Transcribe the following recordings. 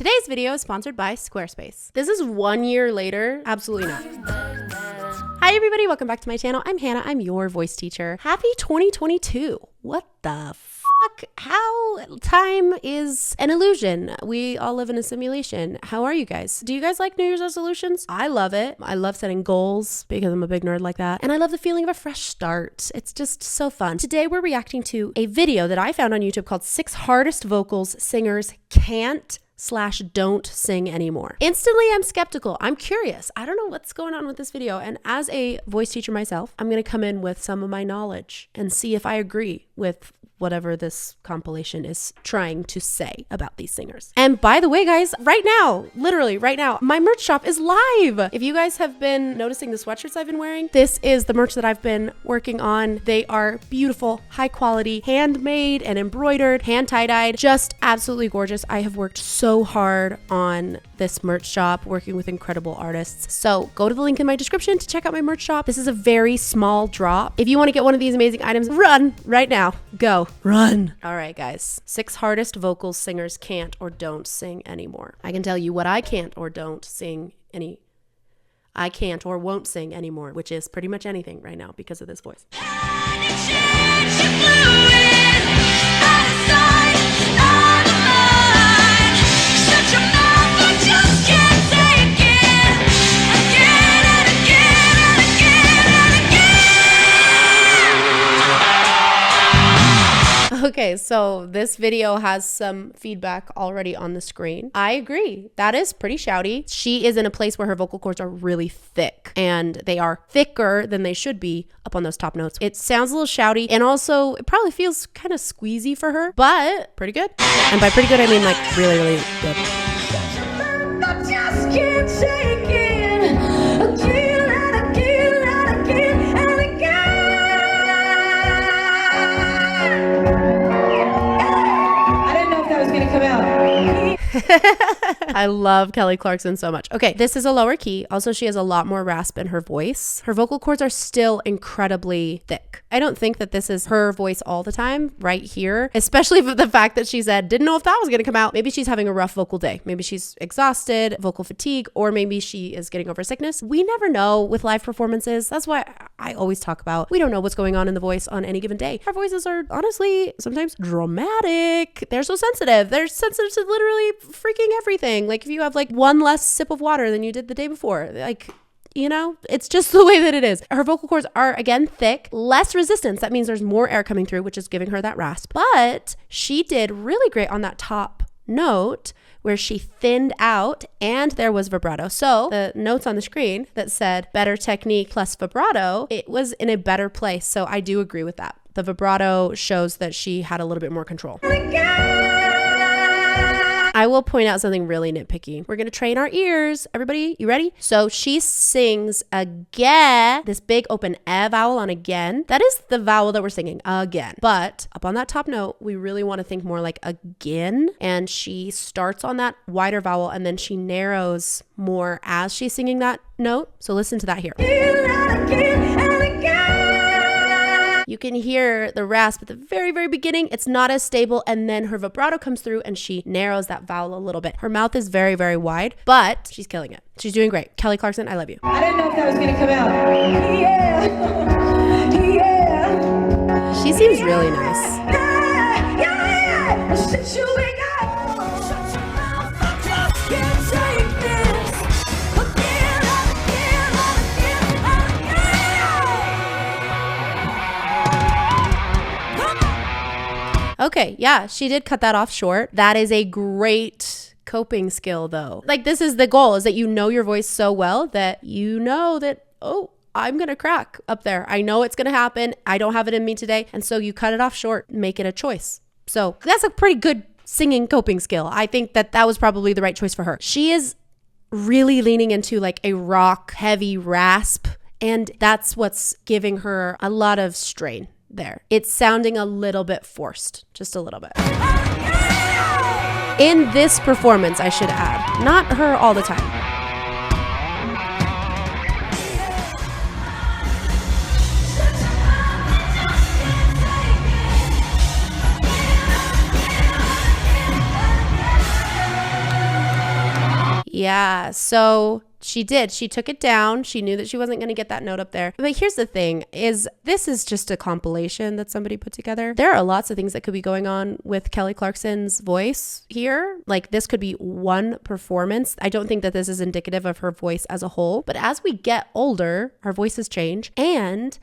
Today's video is sponsored by Squarespace. This is 1 year later. Absolutely not. Hi everybody, welcome back to my channel. I'm Hannah, I'm your voice teacher. Happy 2022. What the fuck? How time is an illusion. We all live in a simulation. How are you guys? Do you guys like New Year's resolutions? I love it. I love setting goals because I'm a big nerd like that. And I love the feeling of a fresh start. It's just so fun. Today we're reacting to a video that I found on YouTube called 6 Hardest Vocals Singers Can't/Don't Sing Anymore. Instantly, I'm skeptical. I'm curious. I don't know what's going on with this video. And as a voice teacher myself, I'm going to come in with some of my knowledge and see if I agree with whatever this compilation is trying to say about these singers. And by the way, guys, right now, literally right now, my merch shop is live. If you guys have been noticing the sweatshirts I've been wearing, this is the merch that I've been working on. They are beautiful, high quality, handmade and embroidered, hand tie-dyed, just absolutely gorgeous. I have worked so hard on this merch shop, working with incredible artists. So go to the link in my description to check out my merch shop. This is a very small drop. If you want to get one of these amazing items, run right now. Go. Run. All right, guys. 6 hardest vocals singers can't or don't sing anymore. I can tell you what I can't or don't sing I can't or won't sing anymore, which is pretty much anything right now because of this voice. Okay, so this video has some feedback already on the screen. I agree. That is pretty shouty. She is in a place where her vocal cords are really thick, and they are thicker than they should be up on those top notes. It sounds a little shouty, and also it probably feels kind of squeezy for her, but pretty good. And by pretty good, I mean like really, really good. I just can't take it again and again and again and again. I love Kelly Clarkson so much. Okay, this is a lower key. Also, she has a lot more rasp in her voice. Her vocal cords are still incredibly thick. I don't think that this is her voice all the time right here, especially with the fact that she said, didn't know if that was going to come out. Maybe she's having a rough vocal day. Maybe she's exhausted, vocal fatigue, or maybe she is getting over sickness. We never know with live performances. That's why I always talk about, we don't know what's going on in the voice on any given day. Our voices are honestly sometimes dramatic. They're so sensitive. They're sensitive to literally freaking everything. Like if you have like one less sip of water than you did the day before, like, you know, it's just the way that it is. Her vocal cords are, again, thick, less resistance. That means there's more air coming through, which is giving her that rasp. But she did really great on that top note where she thinned out and there was vibrato. So the notes on the screen that said better technique plus vibrato, it was in a better place. So I do agree with that. The vibrato shows that she had a little bit more control. I will point out something really nitpicky. We're going to train our ears. Everybody, you ready? So she sings again, this big open E vowel on again. That is the vowel that we're singing, again. But up on that top note, we really want to think more like again. And she starts on that wider vowel and then she narrows more as she's singing that note. So listen to that here. You can hear the rasp at the very, very beginning. It's not as stable. And then her vibrato comes through and she narrows that vowel a little bit. Her mouth is very, very wide, but she's killing it. She's doing great. Kelly Clarkson, I love you. I didn't know if that was going to come out. Yeah. Yeah. She seems really nice. Okay, yeah, she did cut that off short. That is a great coping skill though. Like this is the goal, is that you know your voice so well that you know that, oh, I'm going to crack up there. I know it's going to happen. I don't have it in me today. And so you cut it off short, make it a choice. So that's a pretty good singing coping skill. I think that that was probably the right choice for her. She is really leaning into like a rock heavy rasp, and that's what's giving her a lot of strain there. It's sounding a little bit forced, just a little bit. In this performance, I should add, not her all the time. Yeah, so she did. She took it down. She knew that she wasn't going to get that note up there. But here's the thing is this is just a compilation that somebody put together. There are lots of things that could be going on with Kelly Clarkson's voice here. Like this could be one performance. I don't think that this is indicative of her voice as a whole. But as we get older, our voices change. And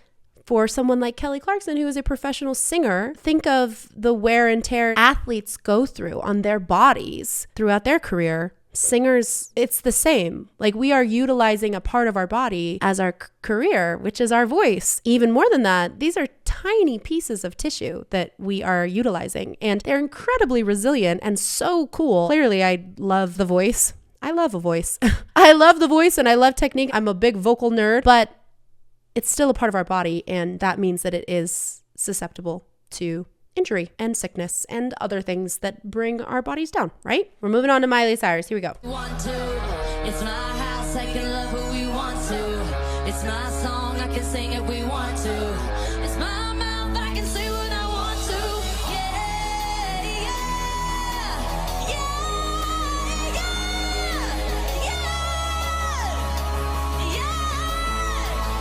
for someone like Kelly Clarkson, who is a professional singer, think of the wear and tear athletes go through on their bodies throughout their career. Singers, it's the same. Like we are utilizing a part of our body as our career, which is our voice. Even more than that, these are tiny pieces of tissue that we are utilizing, and they're incredibly resilient and so cool. Clearly, I love the voice. I love a voice. I love the voice and I love technique. I'm a big vocal nerd, but it's still a part of our body, and that means that it is susceptible to injury and sickness and other things that bring our bodies down, right? We're moving on to Miley Cyrus. Here we go. It's my house, I can love who we want to. It's my song, I can sing it we want to. It's my mouth, I can say what I want to. Yeah, yeah, yeah, yeah,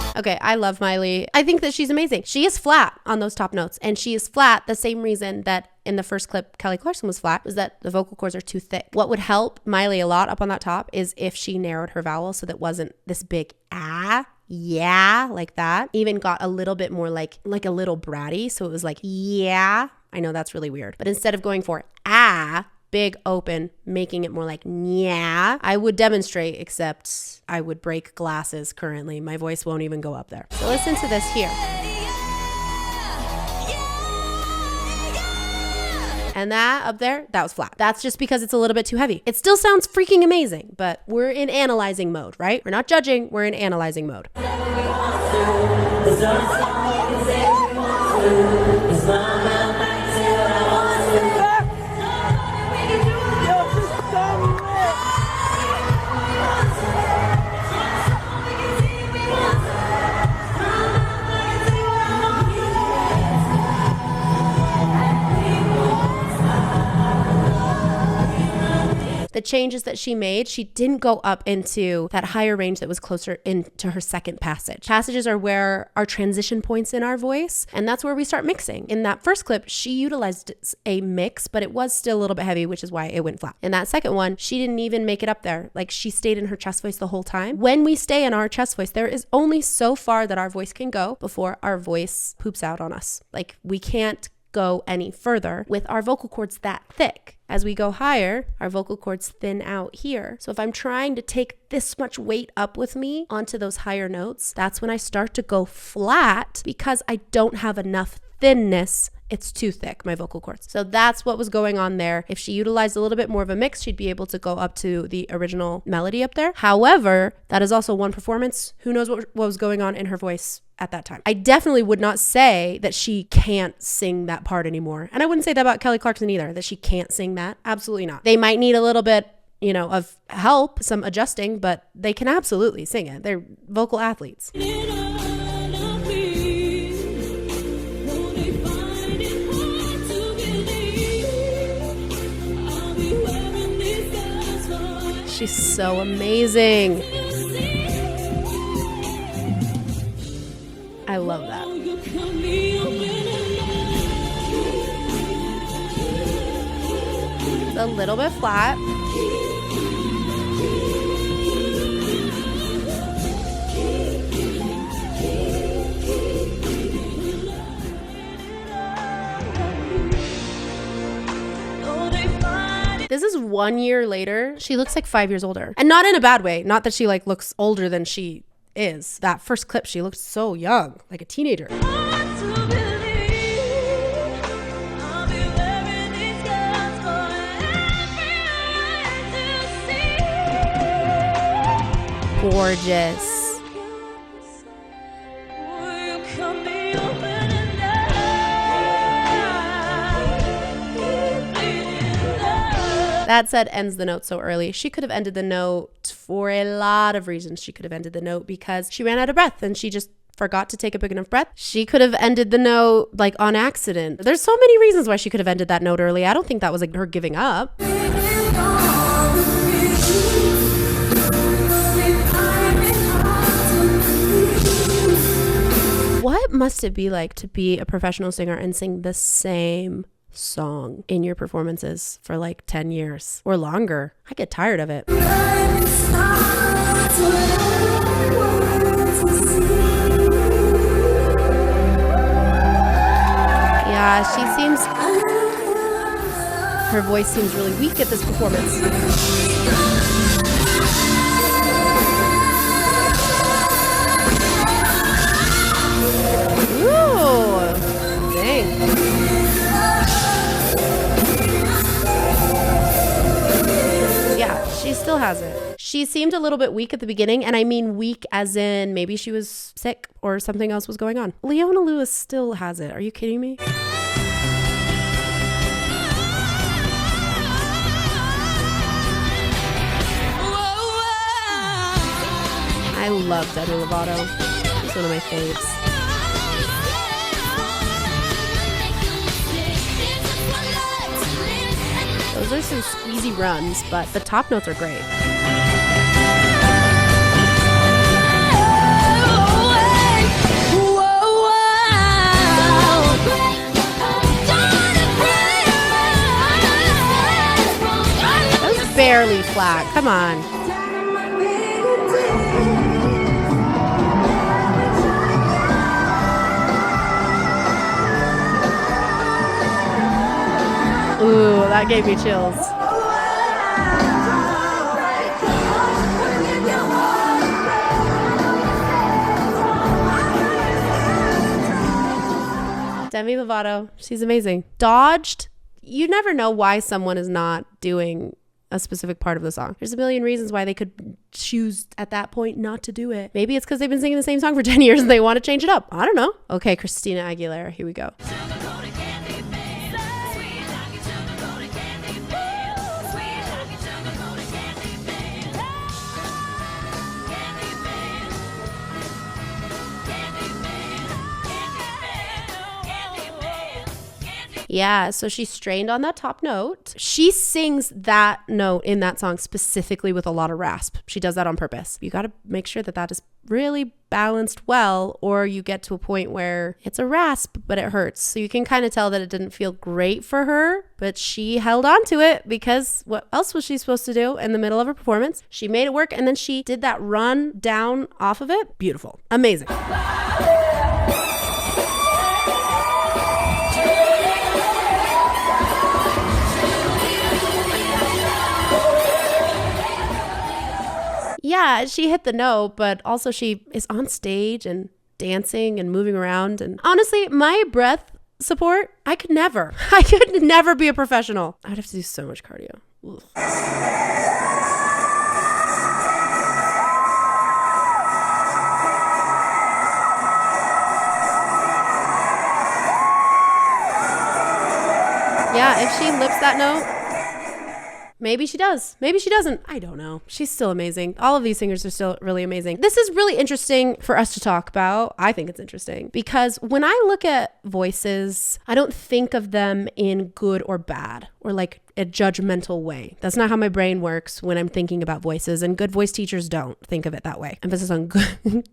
yeah. Okay, I love Miley. I think that she's amazing. She is flat on those top notes, and she is flat the same reason that in the first clip Kelly Clarkson was flat, was that the vocal cords are too thick. What would help Miley a lot up on that top is if she narrowed her vowel so that it wasn't this big yeah, like that. Even got a little bit more like a little bratty, so it was like yeah. I know that's really weird, but instead of going for big open, making it more like yeah, I would demonstrate, except I would break glasses currently. My voice won't even go up there. So listen to this here. And that up there, that was flat. That's just because it's a little bit too heavy. It still sounds freaking amazing, but we're in analyzing mode, right? We're not judging, we're in analyzing mode. The changes that she made, she didn't go up into that higher range that was closer into her second passage. Passages are where our transition points in our voice, and that's where we start mixing. In that first clip, she utilized a mix, but it was still a little bit heavy, which is why it went flat. In that second one, she didn't even make it up there. Like, she stayed in her chest voice the whole time. When we stay in our chest voice, there is only so far that our voice can go before our voice poops out on us. Like, we can't go any further with our vocal cords that thick. As we go higher, our vocal cords thin out here. So if I'm trying to take this much weight up with me onto those higher notes, that's when I start to go flat because I don't have enough thinness. It's too thick, my vocal cords. So that's what was going on there. If she utilized a little bit more of a mix, she'd be able to go up to the original melody up there. However, that is also one performance. Who knows what was going on in her voice at that time. I definitely would not say that she can't sing that part anymore. And I wouldn't say that about Kelly Clarkson either, that she can't sing that. Absolutely not. They might need a little bit, of help, some adjusting, but they can absolutely sing it. They're vocal athletes. She's so amazing. I love that. It's a little bit flat. This is 1 year later. She looks like 5 years older. And not in a bad way. Not that she looks older than she is. That first clip, she looked so young, like a teenager. Gorgeous. That said, ends the note so early. She could have ended the note for a lot of reasons. She could have ended the note because she ran out of breath and she just forgot to take a big enough breath. She could have ended the note on accident. There's so many reasons why she could have ended that note early. I don't think that was her giving up. must it be like to be a professional singer and sing the same song in your performances for like 10 years or longer? I get tired of it. Yeah, her voice seems really weak at this performance. Ooh, dang. Yeah, she still has it. She seemed a little bit weak at the beginning, and I mean weak as in maybe she was sick or something else was going on. Leona Lewis still has it. Are you kidding me? I love Demi Lovato. She's one of my faves. Those are some squeezy runs, but the top notes are great. That was barely flat. Come on. Ooh, that gave me chills. Demi Lovato, she's amazing. Dodged, you never know why someone is not doing a specific part of the song. There's a million reasons why they could choose at that point not to do it. Maybe it's because they've been singing the same song for 10 years and they want to change it up. I don't know. Okay, Christina Aguilera, here we go. Yeah, so she strained on that top note. She sings that note in that song specifically with a lot of rasp. She does that on purpose. You got to make sure that that is really balanced well, or you get to a point where it's a rasp, but it hurts. So you can kind of tell that it didn't feel great for her, but she held on to it because what else was she supposed to do in the middle of her performance? She made it work, and then she did that run down off of it. Beautiful. Amazing. Yeah, she hit the note, but also she is on stage and dancing and moving around. And honestly, my breath support, I could never be a professional. I'd have to do so much cardio. Ugh. Yeah, if she lips that note, maybe she does. Maybe she doesn't. I don't know. She's still amazing. All of these singers are still really amazing. This is really interesting for us to talk about. I think it's interesting because when I look at voices, I don't think of them in good or bad or like a judgmental way. That's not how my brain works when I'm thinking about voices, and good voice teachers don't think of it that way. Emphasis on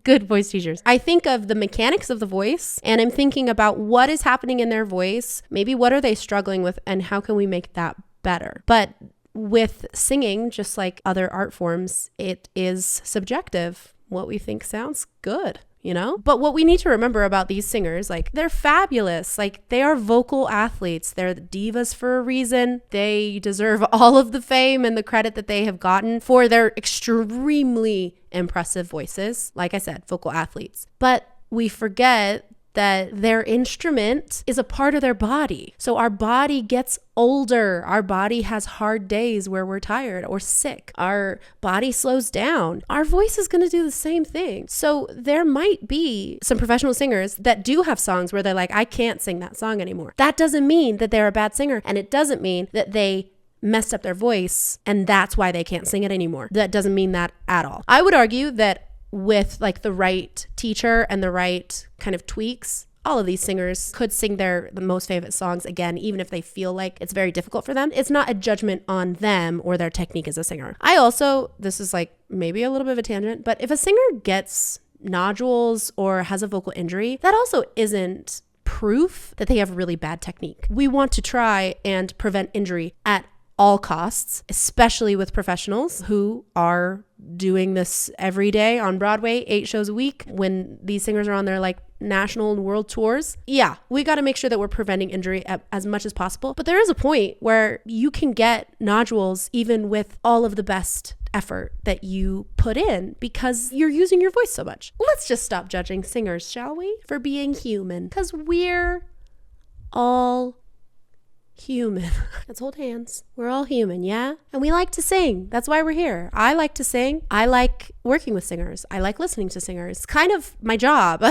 good voice teachers. I think of the mechanics of the voice, and I'm thinking about what is happening in their voice. Maybe what are they struggling with, and how can we make that better? But with singing, just like other art forms, it is subjective. What we think sounds good, you know? But what we need to remember about these singers, like, they're fabulous. Like, they are vocal athletes. They're the divas for a reason. They deserve all of the fame and the credit that they have gotten for their extremely impressive voices. Like I said, vocal athletes. But we forget that their instrument is a part of their body. So our body gets older. Our body has hard days where we're tired or sick. Our body slows down. Our voice is going to do the same thing. So there might be some professional singers that do have songs where they're like, I can't sing that song anymore. That doesn't mean that they're a bad singer. And it doesn't mean that they messed up their voice and that's why they can't sing it anymore. That doesn't mean that at all. I would argue that with like the right teacher and the right kind of tweaks, all of these singers could sing the most favorite songs again, even if they feel like it's very difficult for them. It's not a judgment on them or their technique as a singer. I also, this is like maybe a little bit of a tangent, but if a singer gets nodules or has a vocal injury, that also isn't proof that they have really bad technique. We want to try and prevent injury at all costs, especially with professionals who are doing this every day on Broadway, 8 shows a week, when these singers are on their like national and world tours. Yeah, we got to make sure that we're preventing injury as much as possible. But there is a point where you can get nodules even with all of the best effort that you put in because you're using your voice so much. Let's just stop judging singers, shall we? For being human, because we're all human. Let's hold hands. We're all human, yeah? And we like to sing. That's why we're here. I like to sing. I like working with singers. I like listening to singers. It's kind of my job.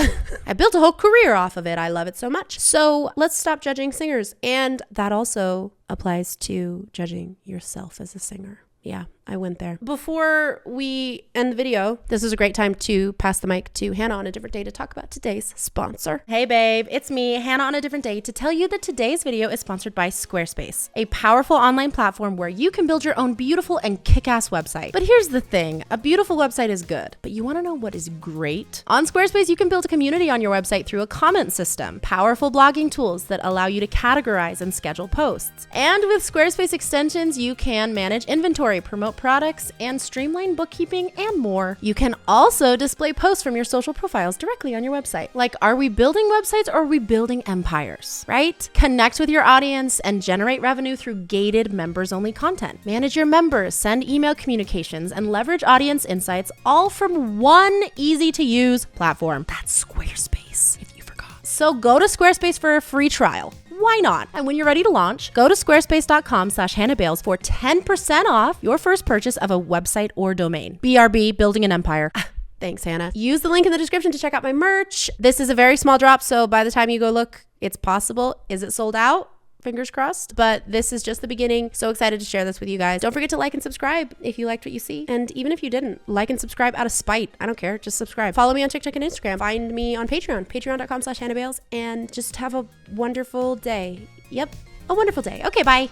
I built a whole career off of it. I love it so much. So let's stop judging singers. And that also applies to judging yourself as a singer. Yeah, I went there. Before we end the video, this is a great time to pass the mic to Hannah on a different day to talk about today's sponsor. Hey babe, it's me, Hannah on a different day, to tell you that today's video is sponsored by Squarespace, a powerful online platform where you can build your own beautiful and kick-ass website. But here's the thing, a beautiful website is good, but you wanna know what is great? On Squarespace, you can build a community on your website through a comment system, powerful blogging tools that allow you to categorize and schedule posts. And with Squarespace extensions, you can manage inventory, promote products, and streamline bookkeeping and more. You can also display posts from your social profiles directly on your website. Like, are we building websites or are we building empires, right? Connect with your audience and generate revenue through gated members-only content. Manage your members, send email communications, and leverage audience insights all from one easy-to-use platform. That's Squarespace, if you forgot. So go to Squarespace for a free trial. Why not? And when you're ready to launch, go to squarespace.com/HannahBales for 10% off your first purchase of a website or domain. BRB, building an empire. Thanks, Hannah. Use the link in the description to check out my merch. This is a very small drop, so by the time you go look, it's possible. Is it sold out? Fingers crossed. But this is just the beginning. So excited to share this with you guys. Don't forget to like and subscribe if you liked what you see. And even if you didn't, like and subscribe out of spite. I don't care. Just subscribe. Follow me on TikTok and Instagram. Find me on Patreon, patreon.com/HannahBales. And just have a wonderful day. Yep, a wonderful day. Okay, bye.